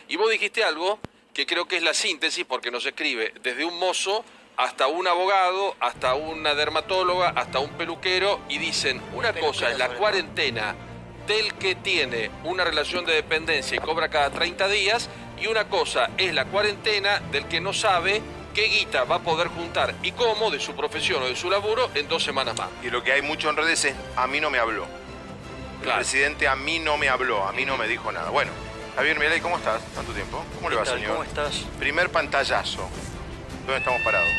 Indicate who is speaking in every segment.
Speaker 1: Y vos dijiste algo que creo que es la síntesis, porque nos escribe desde un mozo hasta un abogado, hasta una dermatóloga, hasta un peluquero, y dicen, una cosa es la cuarentena del que tiene una relación de dependencia y cobra cada 30 días, y una cosa es la cuarentena del que no sabe qué guita va a poder juntar y cómo de su profesión o de su laburo en 2 semanas más.
Speaker 2: Y lo que hay mucho en redes es, a mí no me habló. El presidente a mí no me habló, a mí no me dijo nada. Bueno, Javier Milei, ¿cómo estás? ¿Tanto tiempo? ¿Cómo le va, señor?
Speaker 3: ¿Cómo estás?
Speaker 2: Primer pantallazo. ¿Dónde estamos parados?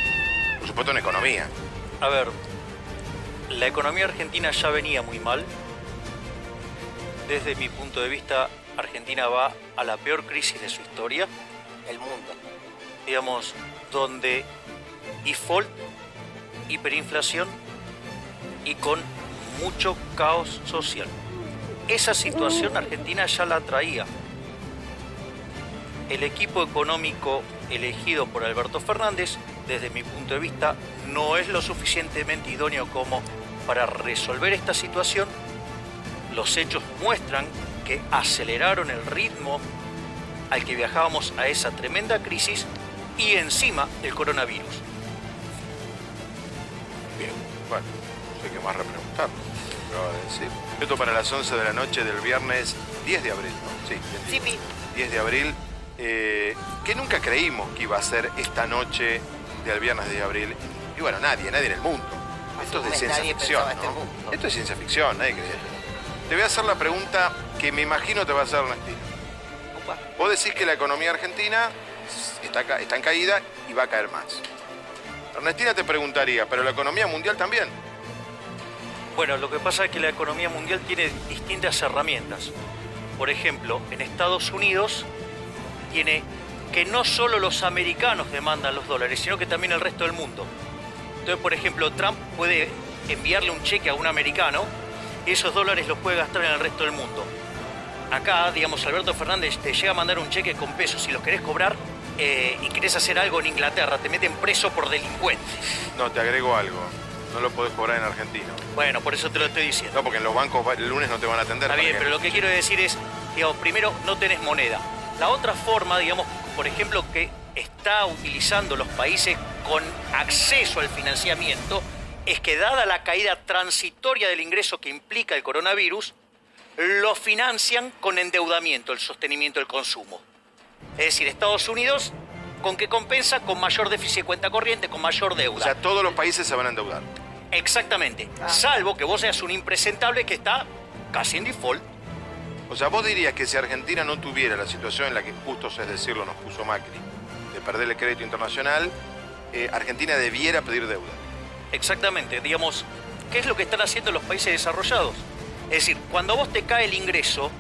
Speaker 2: Por supuesto en economía.
Speaker 3: A ver, la economía argentina ya venía muy mal. Desde mi punto de vista, Argentina va a la peor crisis de su historia.
Speaker 4: El mundo.
Speaker 3: Digamos, donde default, hiperinflación y con mucho caos social. Esa situación Argentina ya la traía. El equipo económico elegido por Alberto Fernández, desde mi punto de vista, no es lo suficientemente idóneo como para resolver esta situación. Los hechos muestran que aceleraron el ritmo al que viajábamos a esa tremenda crisis y encima el coronavirus.
Speaker 2: Bien, bueno, no sé qué más repreguntar. Sí. Esto para las 11 de la noche del viernes 10 de abril, ¿no? Sí, 10 de abril, que nunca creímos que iba a ser esta noche del viernes 10 de abril. Y bueno, nadie en el mundo. Esto es de ciencia ficción, ¿no? Esto es ciencia ficción, nadie cree. Te voy a hacer la pregunta que me imagino te va a hacer Ernestina. Vos decís que la economía argentina está en caída y va a caer más. Ernestina te preguntaría, ¿pero la economía mundial también?
Speaker 3: Bueno, lo que pasa es que la economía mundial tiene distintas herramientas. Por ejemplo, en Estados Unidos tiene que no solo los americanos demandan los dólares, sino que también el resto del mundo. Entonces, por ejemplo, Trump puede enviarle un cheque a un americano y esos dólares los puede gastar en el resto del mundo. Acá, digamos, Alberto Fernández te llega a mandar un cheque con pesos. Si los querés cobrar y querés hacer algo en Inglaterra, te meten preso por delincuente.
Speaker 2: No, te agrego algo. No lo podés cobrar en Argentina.
Speaker 3: Bueno, por eso te lo estoy diciendo.
Speaker 2: No, porque en los bancos el lunes no te van a atender.
Speaker 3: Está bien, pero lo que quiero decir es, digamos, primero, no tenés moneda. La otra forma, digamos, por ejemplo, que está utilizando los países con acceso al financiamiento, es que dada la caída transitoria del ingreso que implica el coronavirus, lo financian con endeudamiento, el sostenimiento del consumo. Es decir, Estados Unidos, ¿con qué compensa? Con mayor déficit de cuenta corriente, con mayor deuda.
Speaker 2: O sea, todos los países se van a endeudar.
Speaker 3: Exactamente. Salvo que vos seas un impresentable que está casi en default.
Speaker 2: O sea, vos dirías que si Argentina no tuviera la situación en la que justo, es decirlo, nos puso Macri, de perder el crédito internacional, Argentina debiera pedir deuda.
Speaker 3: Exactamente. Digamos, ¿qué es lo que están haciendo los países desarrollados? Es decir, cuando a vos te cae el ingreso,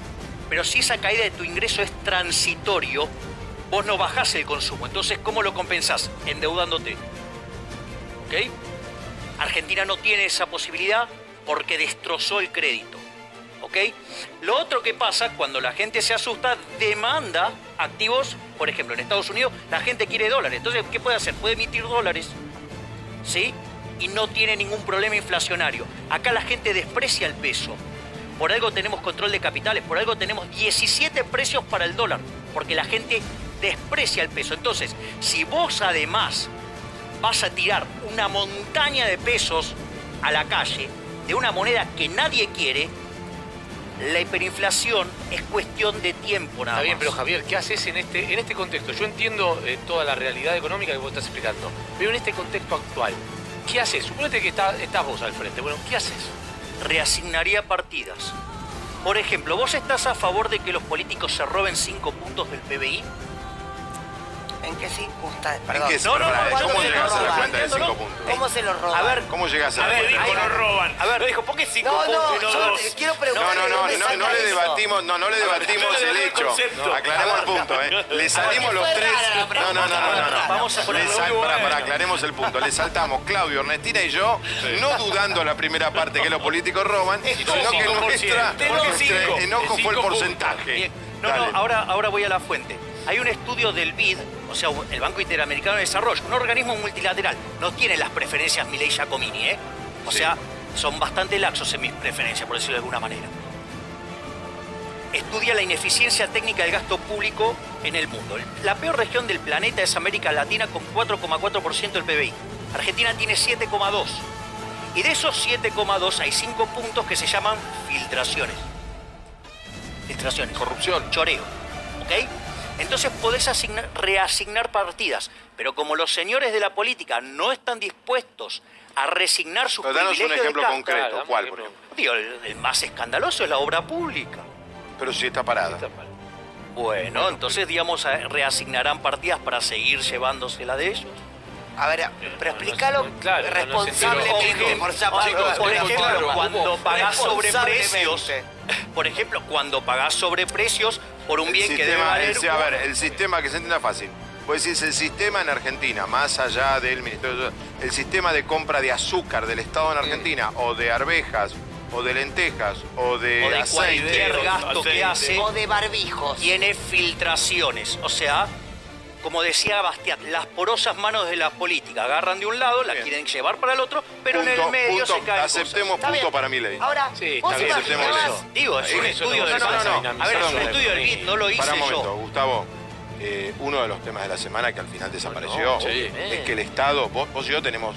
Speaker 3: pero si esa caída de tu ingreso es transitorio, vos no bajás el consumo. Entonces, ¿cómo lo compensás? Endeudándote. ¿Ok? Argentina no tiene esa posibilidad porque destrozó el crédito. ¿Ok? Lo otro que pasa, cuando la gente se asusta, demanda activos. Por ejemplo, en Estados Unidos la gente quiere dólares. Entonces, ¿qué puede hacer? Puede emitir dólares. ¿Sí? Y no tiene ningún problema inflacionario. Acá la gente desprecia el peso. Por algo tenemos control de capitales, por algo tenemos 17 precios para el dólar, porque la gente desprecia el peso. Entonces, si vos además vas a tirar una montaña de pesos a la calle de una moneda que nadie quiere, la hiperinflación es cuestión de tiempo nada más.
Speaker 5: Está bien, pero Javier, ¿qué haces en este contexto? Yo entiendo toda la realidad económica que vos estás explicando, pero en este contexto actual, ¿qué haces? Suponete que estás vos al frente. Bueno, ¿qué haces?
Speaker 3: Reasignaría partidas. Por ejemplo, ¿vos estás a favor de que los políticos se roben 5 puntos del PBI?
Speaker 4: ¿En qué circunstancias?
Speaker 2: ¿En qué
Speaker 3: No,
Speaker 2: ¿Cómo
Speaker 4: se
Speaker 2: llegás
Speaker 4: lo
Speaker 2: a la
Speaker 4: roban?
Speaker 2: cuenta de 5 puntos?
Speaker 4: ¿Cómo se lo roban?
Speaker 3: A ver,
Speaker 2: ¿Cómo llegás a la
Speaker 5: A ver,
Speaker 2: cuenta?
Speaker 5: dijo, no roban.
Speaker 3: A ver,
Speaker 5: no dijo, ¿por qué 5
Speaker 4: No,
Speaker 5: puntos y no
Speaker 4: yo
Speaker 5: 2?
Speaker 4: quiero preguntar.
Speaker 2: No le debatimos, no le debatimos el hecho. Aclaremos el punto, ¿eh? Le salimos los tres. No.
Speaker 3: Vamos a ponerlo.
Speaker 2: Para aclaremos el punto. Le saltamos Claudio, Ernestina y yo, no dudando la primera parte que los políticos roban, sino que nuestro enojo fue el porcentaje.
Speaker 3: Bien. No, ahora voy a la fuente. Hay un estudio del BID, o sea, el Banco Interamericano de Desarrollo, un organismo multilateral. No tiene las preferencias Milei Giacomini, ¿eh? O sea, son bastante laxos en mis preferencias, por decirlo de alguna manera. estudia la ineficiencia técnica del gasto público en el mundo. La peor región del planeta es América Latina con 4,4% del PBI. Argentina tiene 7,2%. Y de esos 7,2 hay 5 puntos que se llaman filtraciones. Filtraciones.
Speaker 1: Corrupción.
Speaker 3: Choreo. ¿Ok? Entonces podés reasignar partidas. Pero como los señores de la política no están dispuestos a resignar sus
Speaker 2: Pero danos un
Speaker 3: privilegios
Speaker 2: ejemplo
Speaker 3: de gasto,
Speaker 2: concreto.
Speaker 5: Claro,
Speaker 2: ¿Cuál,
Speaker 5: dame
Speaker 2: por
Speaker 5: un
Speaker 2: ejemplo?
Speaker 3: digo, el más escandaloso es la obra pública.
Speaker 2: Pero si está parada.
Speaker 3: Bueno, entonces, digamos, reasignarán partidas para seguir llevándosela de ellos.
Speaker 4: A ver, pero explícalo
Speaker 5: claro,
Speaker 4: responsablemente, por esa
Speaker 1: Chicos,
Speaker 4: palabra.
Speaker 3: Por
Speaker 1: Tengo
Speaker 3: ejemplo,
Speaker 1: claro,
Speaker 3: cuando pagás sobreprecios,
Speaker 4: Responsablemente.
Speaker 3: por ejemplo, cuando pagás sobreprecios por un bien que debe valer...
Speaker 2: a ver, el sistema, que se entienda fácil. Pues decís, el sistema en Argentina, más allá del Ministerio de... El sistema de compra de azúcar del Estado en Argentina, o de arvejas, o de lentejas, o de,
Speaker 3: o de
Speaker 2: aceite,
Speaker 3: cualquier gasto que hace,
Speaker 4: O de barbijos.
Speaker 3: tiene filtraciones. O sea, como decía Bastiat, las porosas manos de la política agarran de un lado, la
Speaker 2: Bien.
Speaker 3: quieren llevar para el otro, pero en el medio se caen
Speaker 2: aceptemos
Speaker 3: cosas.
Speaker 4: Está
Speaker 2: punto
Speaker 4: bien.
Speaker 2: para mi ley.
Speaker 4: Ahora,
Speaker 5: Sí,
Speaker 4: vos
Speaker 5: está bien,
Speaker 2: aceptemos
Speaker 4: imaginabas...
Speaker 2: eso.
Speaker 3: Digo, es un
Speaker 5: Eso
Speaker 3: estudio
Speaker 5: no,
Speaker 3: del
Speaker 5: no,
Speaker 3: BID.
Speaker 5: no, no.
Speaker 3: A ver, es un
Speaker 2: Perdón,
Speaker 3: estudio del BID, no lo hice
Speaker 2: Para un momento,
Speaker 3: yo.
Speaker 2: Gustavo. Uno de los temas de la semana que al final desapareció
Speaker 1: sí.
Speaker 2: es que el Estado, vos y yo tenemos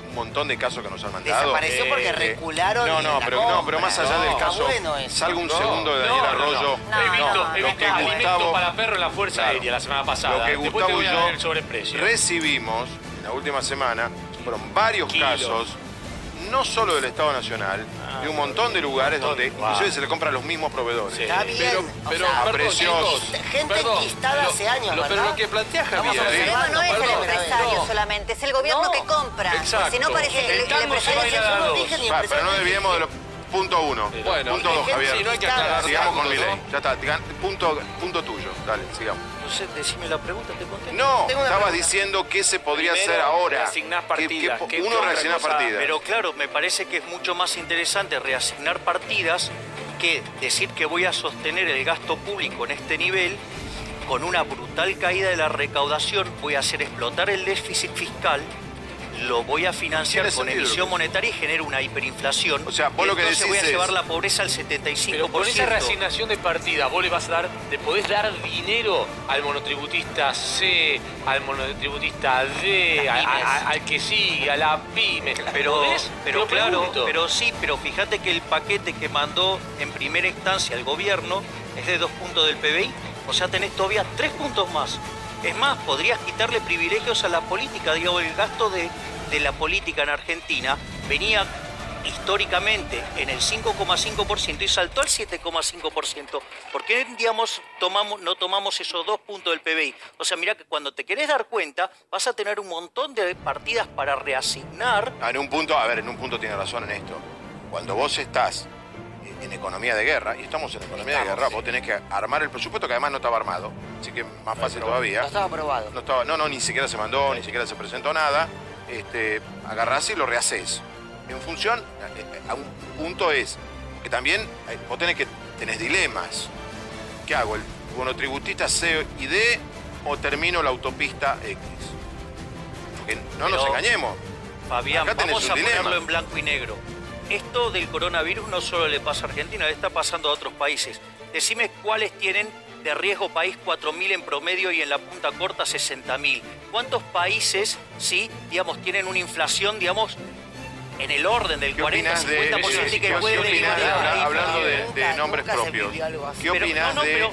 Speaker 2: un montón de casos que nos han mandado.
Speaker 4: Desapareció porque recularon
Speaker 2: No,
Speaker 4: la
Speaker 2: pero
Speaker 4: compra.
Speaker 2: más allá del
Speaker 4: Está
Speaker 2: caso,
Speaker 4: bueno eso.
Speaker 2: salga un segundo de Daniel Arroyo.
Speaker 5: He visto,
Speaker 4: no,
Speaker 5: he
Speaker 2: lo
Speaker 5: visto
Speaker 2: que
Speaker 5: alimento
Speaker 2: Gustavo-
Speaker 5: para perro en la Fuerza
Speaker 2: Claro.
Speaker 5: Aérea la semana pasada.
Speaker 2: Lo que
Speaker 5: Después
Speaker 2: Gustavo
Speaker 5: te voy
Speaker 2: y
Speaker 5: a
Speaker 2: yo
Speaker 5: dar el sobreprecio.
Speaker 2: recibimos en la última semana fueron varios
Speaker 5: Kilos.
Speaker 2: casos, no solo del Estado Nacional, de un montón de lugares donde inclusive se le compran a los mismos proveedores.
Speaker 5: Sí.
Speaker 4: Está bien.
Speaker 1: Pero,
Speaker 4: o sea,
Speaker 2: a
Speaker 1: perdón,
Speaker 2: precios.
Speaker 1: chicos,
Speaker 4: gente
Speaker 1: perdón,
Speaker 4: enquistada hace años,
Speaker 1: pero
Speaker 4: ¿verdad?
Speaker 1: lo que plantea
Speaker 4: Vamos
Speaker 1: Javier...
Speaker 4: a
Speaker 6: El
Speaker 4: ver.
Speaker 6: problema no es el
Speaker 4: Perdón,
Speaker 6: empresario
Speaker 4: no.
Speaker 6: solamente, es el gobierno
Speaker 4: No.
Speaker 6: que compra.
Speaker 1: Exacto.
Speaker 6: Si no parece
Speaker 5: El
Speaker 6: el
Speaker 5: tango se
Speaker 6: empresario
Speaker 5: baila
Speaker 6: es
Speaker 5: a
Speaker 6: un
Speaker 5: dos.
Speaker 6: origen y
Speaker 2: Pero no
Speaker 6: empresario
Speaker 2: desviemos de los... Punto uno.
Speaker 1: Bueno,
Speaker 2: punto dos,
Speaker 4: gente
Speaker 2: Javier.
Speaker 1: Sí, no hay que
Speaker 4: enquistada.
Speaker 1: aclarar
Speaker 2: Sigamos con
Speaker 1: tanto,
Speaker 2: mi ley.
Speaker 1: ¿no?
Speaker 2: Ya está. Punto tuyo. Dale, sigamos.
Speaker 3: No sé, decime la pregunta, te contesto.
Speaker 2: No,
Speaker 4: Tengo una
Speaker 2: estabas
Speaker 4: pregunta.
Speaker 2: diciendo qué se podría
Speaker 5: Primero,
Speaker 2: hacer ahora.
Speaker 5: reasignás partidas. ¿Qué
Speaker 2: Uno
Speaker 5: otra
Speaker 2: reasigna
Speaker 5: cosa?
Speaker 2: partidas.
Speaker 3: Pero claro, me parece que es mucho más interesante reasignar partidas que decir que voy a sostener el gasto público en este nivel con una brutal caída de la recaudación, voy a hacer explotar el déficit fiscal, lo voy a financiar
Speaker 2: Tiene
Speaker 3: con
Speaker 2: sentido
Speaker 3: emisión
Speaker 2: lo que
Speaker 3: monetaria y genero una hiperinflación.
Speaker 2: O sea, vos
Speaker 3: Y
Speaker 2: lo que
Speaker 3: entonces voy a
Speaker 2: decís
Speaker 3: llevar
Speaker 2: es-
Speaker 3: la pobreza al 75%.
Speaker 5: Pero con esa reasignación de partida, vos le vas a dar, le podés dar dinero al monotributista C, al monotributista D,
Speaker 3: Las pymes.
Speaker 5: al que sigue, a la pyme.
Speaker 3: Pero,
Speaker 5: ¿Podés?
Speaker 3: pero
Speaker 5: Lo
Speaker 3: claro,
Speaker 5: pregunto.
Speaker 3: pero sí, pero fíjate que el paquete que mandó en primera instancia el gobierno es de 2 puntos del PBI, o sea, tenés todavía 3 puntos más. Es más, podrías quitarle privilegios a la política, digo, el gasto de la política en Argentina venía históricamente en el 5,5% y saltó al 7,5%. ¿Por qué, digamos, no tomamos esos 2 puntos del PBI? O sea, mira que cuando te querés dar cuenta, vas a tener un montón de partidas para reasignar.
Speaker 2: En un punto tiene razón en esto. Cuando vos estás en economía de guerra, y estamos en economía de guerra, vos tenés que armar el presupuesto que además no estaba armado, así que más fácil todavía.
Speaker 4: No estaba aprobado.
Speaker 2: Ni siquiera se mandó, ni siquiera se presentó nada. Agarrás y lo rehaces. En función, a un punto es que también vos tenés dilemas. ¿Qué hago? ¿El monotributista C y D o termino la autopista X? Porque no nos
Speaker 3: Pero-
Speaker 2: engañemos.
Speaker 3: Fabián,
Speaker 2: Acá tenés
Speaker 3: vamos
Speaker 2: un
Speaker 3: a
Speaker 2: dilema.
Speaker 3: ponerlo en blanco y negro. Esto del coronavirus no solo le pasa a Argentina, le está pasando a otros países. Decime cuáles tienen de riesgo país 4.000 en promedio y en la punta corta 60.000. ¿Cuántos países, sí, digamos, tienen una inflación, digamos, en el orden del
Speaker 2: ¿Qué opinás
Speaker 3: 40-50% y que puede derivar de ahí?
Speaker 2: hablando
Speaker 4: Nunca-
Speaker 2: de nombres
Speaker 4: nunca se
Speaker 2: propios?
Speaker 4: vivió algo así.
Speaker 2: ¿Qué opinás de...?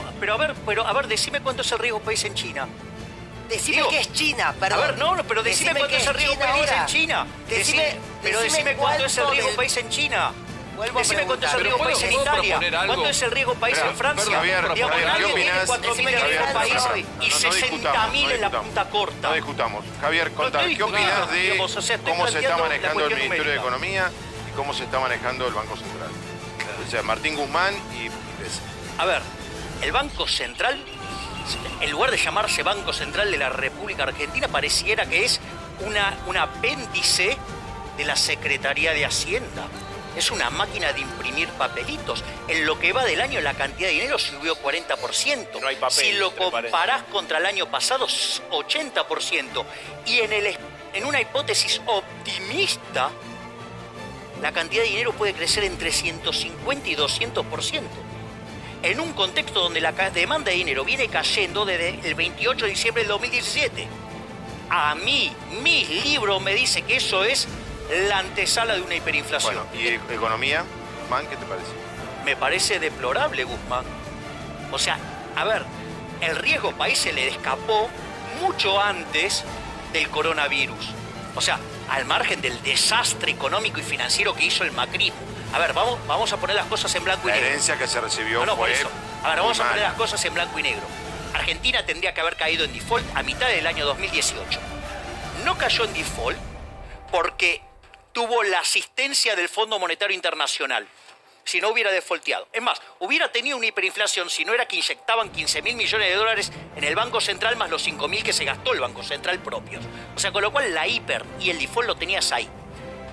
Speaker 3: Pero a ver, decime cuánto es el riesgo país en China.
Speaker 4: Decime
Speaker 3: Digo,
Speaker 4: que es China,
Speaker 3: A
Speaker 4: perdón.
Speaker 3: ver, no, pero decime cuánto
Speaker 4: que
Speaker 3: es el riesgo
Speaker 4: China
Speaker 3: país
Speaker 4: ahora.
Speaker 3: en China. Pero
Speaker 4: decime
Speaker 3: decime cuánto es el
Speaker 4: cuánto
Speaker 3: riesgo
Speaker 4: del-
Speaker 3: país en China.
Speaker 4: Vuelvo a
Speaker 3: Decime cuánto es el
Speaker 4: preguntar.
Speaker 3: riesgo
Speaker 1: Pero
Speaker 3: país en
Speaker 1: ¿puedo
Speaker 3: Italia.
Speaker 1: proponer algo?
Speaker 3: ¿Cuánto es el riesgo país
Speaker 2: Espera,
Speaker 3: en Francia?
Speaker 2: Javier,
Speaker 3: Digamos,
Speaker 2: Javier,
Speaker 3: nadie
Speaker 2: ¿qué
Speaker 3: tiene
Speaker 2: opinás?
Speaker 3: 4.000 en
Speaker 4: Decime
Speaker 3: el
Speaker 4: que
Speaker 3: país
Speaker 4: Francia-
Speaker 3: y
Speaker 2: no
Speaker 3: 60.000 en la
Speaker 2: discutamos.
Speaker 3: punta corta.
Speaker 2: No discutamos. Javier, contá,
Speaker 3: estoy
Speaker 2: ¿qué opinás
Speaker 3: discutiendo,
Speaker 2: de
Speaker 3: digamos, o sea, estoy
Speaker 2: cómo se está
Speaker 3: planteando la
Speaker 2: manejando el
Speaker 3: cuestión
Speaker 2: Ministerio de
Speaker 3: numérica.
Speaker 2: Economía y cómo se está manejando el Banco Central? O sea, Martín Guzmán y Pérez.
Speaker 3: A ver, el Banco Central, en lugar de llamarse Banco Central de la República Argentina, pareciera que es un apéndice de la Secretaría de Hacienda. Es una máquina de imprimir papelitos. En lo que va del año, la cantidad de dinero subió 40%.
Speaker 5: No hay papel,
Speaker 3: si lo
Speaker 5: entre paréntesis.
Speaker 3: comparás contra el año pasado, 80%. Y en una hipótesis optimista, la cantidad de dinero puede crecer entre 150 y 200%. en un contexto donde la demanda de dinero viene cayendo desde el 28 de diciembre del 2017. A mí, mis libros me dice que eso es la antesala de una hiperinflación.
Speaker 2: Bueno, ¿y economía? Man, ¿qué te parece?
Speaker 3: Me parece deplorable, Guzmán. O sea, a ver, el riesgo país se le escapó mucho antes del coronavirus. O sea, al margen del desastre económico y financiero que hizo el macrismo. A ver, vamos a poner las cosas en blanco y
Speaker 2: La
Speaker 3: negro.
Speaker 2: herencia que se recibió
Speaker 3: No, por
Speaker 2: fue
Speaker 3: eso. A ver, vamos
Speaker 2: muy
Speaker 3: a poner
Speaker 2: mala.
Speaker 3: las cosas en blanco y negro. Argentina tendría que haber caído en default a mitad del año 2018. No cayó en default porque tuvo la asistencia del Fondo Monetario Internacional. Si no hubiera defaulteado. Es más, hubiera tenido una hiperinflación si no era que inyectaban 15.000 millones de dólares en el Banco Central más los 5.000 que se gastó el Banco Central propios. O sea, con lo cual la hiper y el default lo tenías ahí.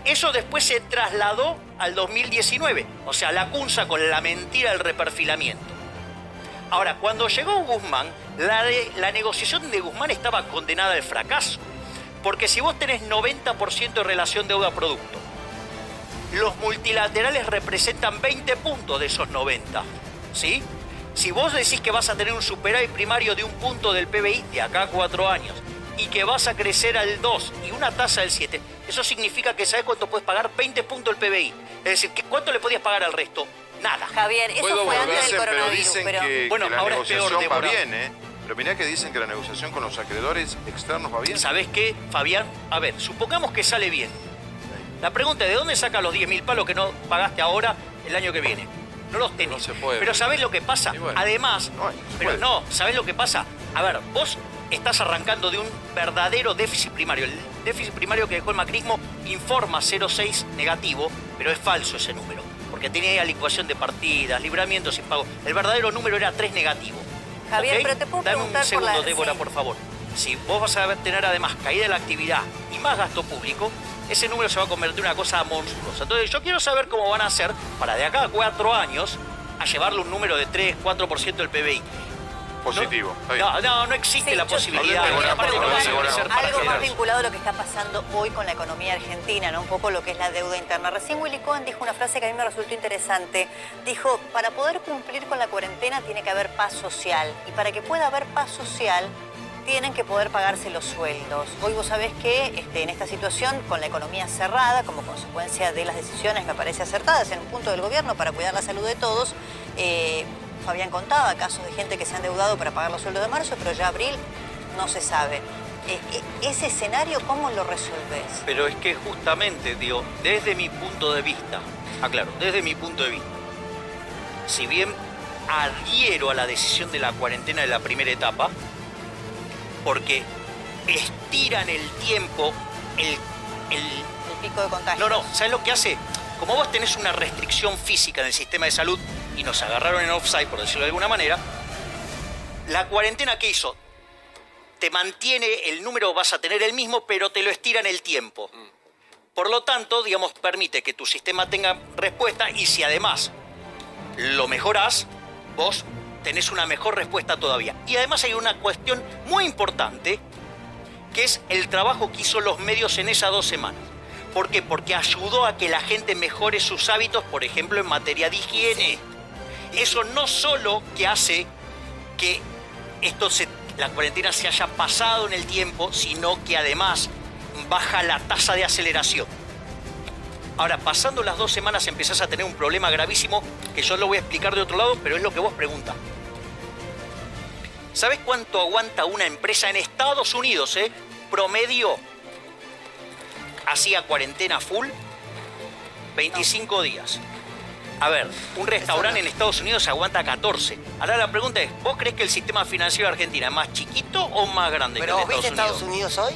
Speaker 3: Eso después se trasladó al 2019. O sea, la cunza con la mentira del reperfilamiento. Ahora, cuando llegó Guzmán, la negociación de Guzmán estaba condenada al fracaso. Porque si vos tenés 90% de relación deuda-producto, los multilaterales representan 20 puntos de esos 90, ¿sí? Si vos decís que vas a tener un superávit primario de 1 punto del PBI de acá a 4 años y que vas a crecer al 2 y una tasa del 7, eso significa que ¿sabés cuánto puedes pagar? 20 puntos el PBI. Es decir, ¿cuánto le podías pagar al resto? Nada.
Speaker 6: Javier, eso
Speaker 1: Puedo
Speaker 6: fue antes del
Speaker 2: Dicen, pero
Speaker 6: coronavirus,
Speaker 2: dicen
Speaker 6: pero...
Speaker 2: que,
Speaker 3: Bueno,
Speaker 2: que la
Speaker 3: ahora es
Speaker 2: negociación
Speaker 3: peor,
Speaker 2: va
Speaker 3: Débora.
Speaker 2: bien, ¿eh? Pero mirá que dicen que la negociación con los acreedores externos va bien.
Speaker 3: ¿Sabés qué, Fabián? A ver, supongamos que sale bien. La pregunta es, ¿de dónde sacas los 10.000 palos que no pagaste ahora el año que viene? No los tenés.
Speaker 1: No se puede.
Speaker 3: Pero ¿sabés lo que pasa?
Speaker 1: Y bueno.
Speaker 3: Además,
Speaker 2: No, no se
Speaker 3: pero
Speaker 2: puede.
Speaker 3: no, ¿sabés lo que pasa? A ver, vos estás arrancando de un verdadero déficit primario. El déficit primario que dejó el macrismo informa 0,6 negativo, pero es falso ese número. Porque tenía licuación de partidas, libramientos sin pago. El verdadero número era 3 negativo.
Speaker 6: Javier,
Speaker 3: ¿Ok?
Speaker 6: pero te puedo
Speaker 3: Dame
Speaker 6: preguntar
Speaker 3: un
Speaker 6: por la-
Speaker 3: segundo, Débora,
Speaker 6: sí.
Speaker 3: por favor. Si vos vas a tener además caída de la actividad y más gasto público, ese número se va a convertir en una cosa monstruosa. Entonces yo quiero saber cómo van a hacer para de acá a 4 años a llevarle un número de 3, 4% del PBI.
Speaker 2: Positivo. está bien.
Speaker 3: No existe
Speaker 6: Sí,
Speaker 3: la
Speaker 6: yo
Speaker 3: posibilidad.
Speaker 2: quería
Speaker 3: Y aparte no va a
Speaker 2: preguntar
Speaker 3: ser para
Speaker 6: algo más
Speaker 3: quedar.
Speaker 6: vinculado a lo que está pasando hoy con la economía argentina, ¿no? Un poco lo que es la deuda interna. Recién Willy Cohen dijo una frase que a mí me resultó interesante. Dijo, para poder cumplir con la cuarentena tiene que haber paz social. Y para que pueda haber paz social, tienen que poder pagarse los sueldos. Hoy vos sabés que en esta situación, con la economía cerrada, como consecuencia de las decisiones, me parece acertadas en un punto del gobierno para cuidar la salud de todos, Fabián contaba casos de gente que se han endeudado para pagar los sueldos de marzo, pero ya abril no se sabe. Ese escenario, ¿cómo lo resolvés?
Speaker 3: Pero es que justamente, digo, desde mi punto de vista, aclaro, desde mi punto de vista, si bien adhiero a la decisión de la cuarentena de la primera etapa, porque estiran el tiempo, el
Speaker 6: El pico de contagio.
Speaker 3: No, ¿sabes lo que hace? Como vos tenés una restricción física en el sistema de salud y nos agarraron en offside, por decirlo de alguna manera, la cuarentena, ¿qué hizo? Te mantiene, el número vas a tener el mismo, pero te lo estira en el tiempo. Por lo tanto, digamos, permite que tu sistema tenga respuesta y si además lo mejorás, vos tenés una mejor respuesta todavía. Y además hay una cuestión muy importante, que es el trabajo que hizo los medios en esas 2 semanas. ¿Por qué? Porque ayudó a que la gente mejore sus hábitos, por ejemplo, en materia de higiene. Eso no solo que hace que la cuarentena se haya pasado en el tiempo, sino que además baja la tasa de aceleración. Ahora, pasando las 2 semanas empezás a tener un problema gravísimo que yo lo voy a explicar de otro lado, pero es lo que vos preguntás. ¿Sabés cuánto aguanta una empresa en Estados Unidos, promedio? Hacía cuarentena full, 25 días. A ver, un restaurante en Estados Unidos aguanta 14. Ahora la pregunta es, ¿vos crees que el sistema financiero de Argentina es más chiquito o más grande
Speaker 4: ¿Pero
Speaker 3: que
Speaker 4: vos
Speaker 3: el de
Speaker 4: viste Estados Unidos hoy?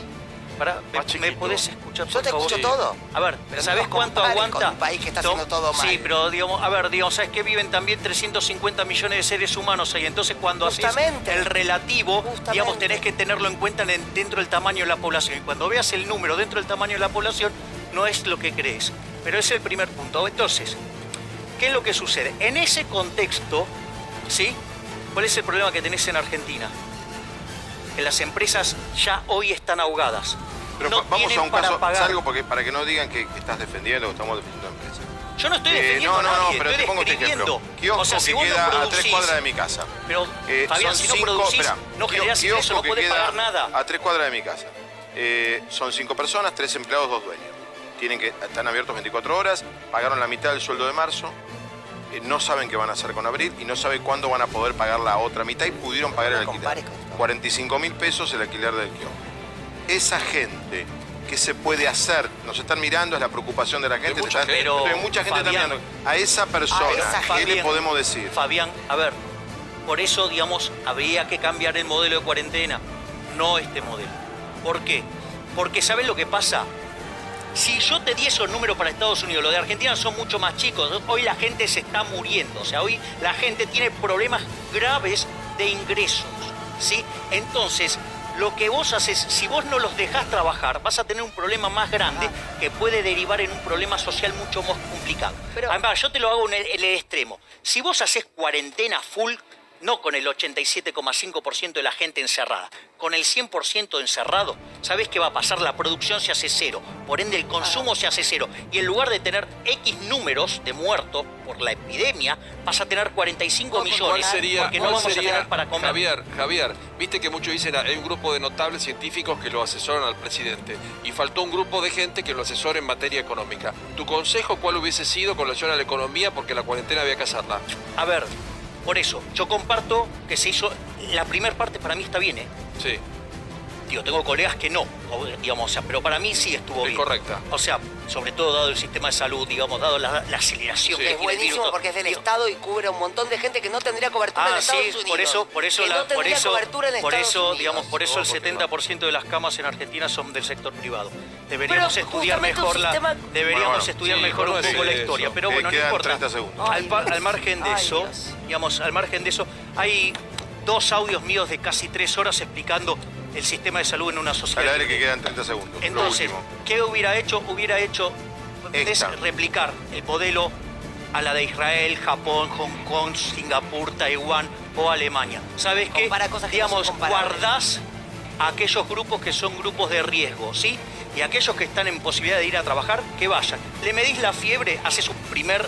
Speaker 3: Pará,
Speaker 2: Más
Speaker 3: ¿me
Speaker 2: chiquito.
Speaker 3: podés escuchar,
Speaker 4: Yo
Speaker 3: por
Speaker 4: te
Speaker 3: favor?
Speaker 4: escucho todo.
Speaker 3: A ver,
Speaker 4: Pero
Speaker 3: ¿sabés
Speaker 4: no
Speaker 3: cuánto
Speaker 4: compares
Speaker 3: aguanta?
Speaker 4: con un país que está haciendo todo mal.
Speaker 3: Sí, pero digamos, a ver, digamos, ¿sabes qué? Viven también 350 millones de seres humanos ahí. Entonces, cuando haces
Speaker 4: Justamente.
Speaker 3: el relativo,
Speaker 4: Justamente.
Speaker 3: digamos, tenés que tenerlo en cuenta dentro del tamaño de la población. Y cuando veas el número dentro del tamaño de la población, no es lo que crees. Pero es el primer punto. Entonces, ¿qué es lo que sucede? En ese contexto, ¿sí? ¿Cuál es el problema que tenés en Argentina? Que las empresas ya hoy están ahogadas.
Speaker 2: Pero
Speaker 3: No
Speaker 2: vamos a
Speaker 3: tienen
Speaker 2: un
Speaker 3: para
Speaker 2: caso,
Speaker 3: pagar.
Speaker 2: salgo porque para que no digan que estás defendiendo o estamos defendiendo a empresas.
Speaker 3: Yo no estoy defendiendo a nadie,
Speaker 2: pero
Speaker 3: estoy
Speaker 2: te pongo este ejemplo.
Speaker 3: describiendo.
Speaker 2: Kiosco
Speaker 3: O sea, si
Speaker 2: que
Speaker 3: vos no
Speaker 2: queda a
Speaker 3: producís,
Speaker 2: 3 cuadras de mi casa.
Speaker 3: Pero, Fabián, si no producís, no generás ingreso, no podés pagar nada.
Speaker 2: A 3 cuadras de mi casa. Son 5 personas, 3 empleados, 2 dueños. Están abiertos 24 horas, pagaron la mitad del sueldo de marzo, no saben qué van a hacer con abril y no saben cuándo van a poder pagar la otra mitad y pudieron pagar el alquiler. 45.000 pesos el alquiler del kiosco. Esa gente, ¿qué se puede hacer? Nos están mirando, es la preocupación de la gente.
Speaker 1: Mucha gente,
Speaker 2: mucha gente está mirando. A esa persona, ¿qué le podemos decir?
Speaker 3: Fabián, a ver, por eso, digamos, habría que cambiar el modelo de cuarentena, no este modelo. ¿Por qué? Porque ¿sabes lo que pasa? Si yo te di esos números para Estados Unidos, los de Argentina son mucho más chicos. Hoy la gente se está muriendo. O sea, hoy la gente tiene problemas graves de ingresos, ¿sí? Entonces, lo que vos haces, si vos no los dejás trabajar, vas a tener un problema más grande que puede derivar en un problema social mucho más complicado. Además, yo te lo hago en el extremo. Si vos haces cuarentena full, no con el 87,5% de la gente encerrada, con el 100% encerrado, ¿sabés qué va a pasar? La producción se hace cero, por ende el consumo se hace cero. Y en lugar de tener X números de muertos por la epidemia, vas a tener 45 millones, porque no vamos a tener para comer.
Speaker 1: Javier, viste que muchos dicen hay un grupo de notables científicos que lo asesoran al presidente y faltó un grupo de gente que lo asesore en materia económica. ¿Tu consejo cuál hubiese sido con relación a la economía? Porque la cuarentena había que hacerla.
Speaker 3: A ver, por eso, yo comparto que se hizo... La primera parte para mí está bien, ¿eh?
Speaker 1: Sí.
Speaker 3: Digo, tengo colegas que no, digamos, o sea, pero para mí sí estuvo bien.
Speaker 1: Es correcta.
Speaker 3: O sea, sobre todo dado el sistema de salud, digamos, dado la aceleración
Speaker 1: Sí.
Speaker 3: que
Speaker 4: Es
Speaker 3: tiene el virus.
Speaker 4: buenísimo porque es del Estado y cubre a un montón de gente que no tendría cobertura en Estados Unidos.
Speaker 3: por eso,
Speaker 4: que no tendría cobertura en
Speaker 3: por
Speaker 4: Estados
Speaker 3: eso,
Speaker 4: Unidos.
Speaker 3: digamos, por eso el 70% de las camas en Argentina son del sector privado. Deberíamos
Speaker 4: Pero
Speaker 3: estudiar
Speaker 4: justamente
Speaker 3: mejor
Speaker 4: un sistema-
Speaker 3: deberíamos estudiar
Speaker 1: sí,
Speaker 3: mejor un
Speaker 1: ¿cómo
Speaker 3: poco la
Speaker 1: decir
Speaker 3: historia,
Speaker 1: eso?
Speaker 3: pero bueno, no
Speaker 2: Quedan
Speaker 3: importa.
Speaker 2: 30 segundos.
Speaker 3: Al margen de
Speaker 4: Ay,
Speaker 3: eso,
Speaker 4: Dios.
Speaker 3: digamos, al margen de eso, hay 2 audios míos de casi 3 horas explicando el sistema de salud en una sociedad.
Speaker 2: Dale que quedan 30 segundos.
Speaker 3: Entonces,
Speaker 2: lo último.
Speaker 3: ¿qué hubiera hecho? Hubiera hecho
Speaker 2: Esta.
Speaker 3: replicar el modelo a la de Israel, Japón, Hong Kong, Singapur, Taiwán o Alemania. ¿Sabes qué?
Speaker 4: Compara cosas que no
Speaker 3: digamos,
Speaker 4: son comparables.
Speaker 3: guardás a aquellos grupos que son grupos de riesgo, ¿sí? Y aquellos que están en posibilidad de ir a trabajar, que vayan. Le medís la fiebre, haces un primer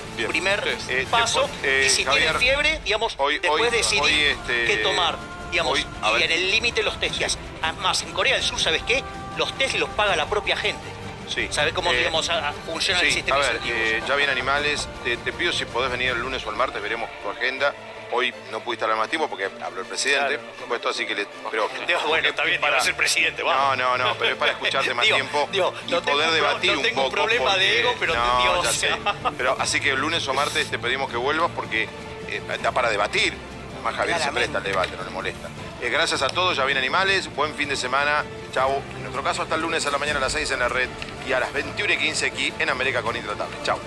Speaker 3: paso, y si
Speaker 2: Javier,
Speaker 3: tiene fiebre, digamos, después decidís qué tomar. Digamos, y en el límite los testías. Además, en Corea del Sur, ¿sabes qué? Los test los paga la propia gente.
Speaker 2: Sí.
Speaker 3: ¿Sabes cómo, digamos, funciona el
Speaker 2: Sí,
Speaker 3: sistema
Speaker 2: a ver,
Speaker 3: incentivo?
Speaker 2: ya vienen animales. Te pido si podés venir el lunes o el martes, veremos tu agenda. Hoy no pudiste hablar más tiempo porque habló el presidente, por supuesto, así que pero
Speaker 3: Bueno, está bien, para ser presidente,
Speaker 2: no, pero es para escucharte más tiempo y poder debatir un poco.
Speaker 3: No tengo un problema de ego, pero
Speaker 2: no, ya sé. Pero así que el lunes o martes te pedimos que vuelvas porque da para debatir. Más Javier se presta al debate, no le molesta. Gracias a todos, ya vienen animales, buen fin de semana. Chau. En nuestro caso, hasta el lunes a la mañana a las 6 en la red y a las 21:15 aquí en América con Intratable. Chau.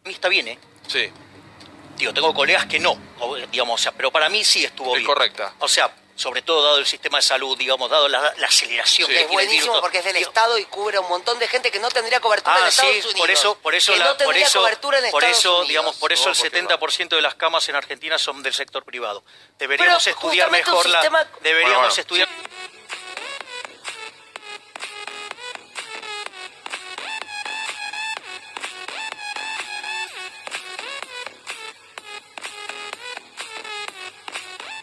Speaker 3: Está bien, ¿eh?
Speaker 1: Sí.
Speaker 3: Digo, tengo colegas que no, digamos, o sea, pero para mí sí estuvo
Speaker 1: Es
Speaker 3: bien.
Speaker 1: correcta.
Speaker 3: O sea, sobre todo dado el sistema de salud, digamos, dado la aceleración
Speaker 1: Sí.
Speaker 3: que
Speaker 4: Es
Speaker 3: tiene el virus.
Speaker 4: buenísimo porque es del Estado y cubre a un montón de gente que no tendría cobertura en Estados Unidos.
Speaker 3: por eso
Speaker 4: que no tendría cobertura en Estados Unidos.
Speaker 3: digamos, por eso el 70% de las camas en Argentina son del sector privado. Deberíamos
Speaker 4: Pero
Speaker 3: estudiar
Speaker 4: justamente un
Speaker 3: mejor
Speaker 4: sistema-
Speaker 3: deberíamos
Speaker 2: Bueno.
Speaker 3: estudiar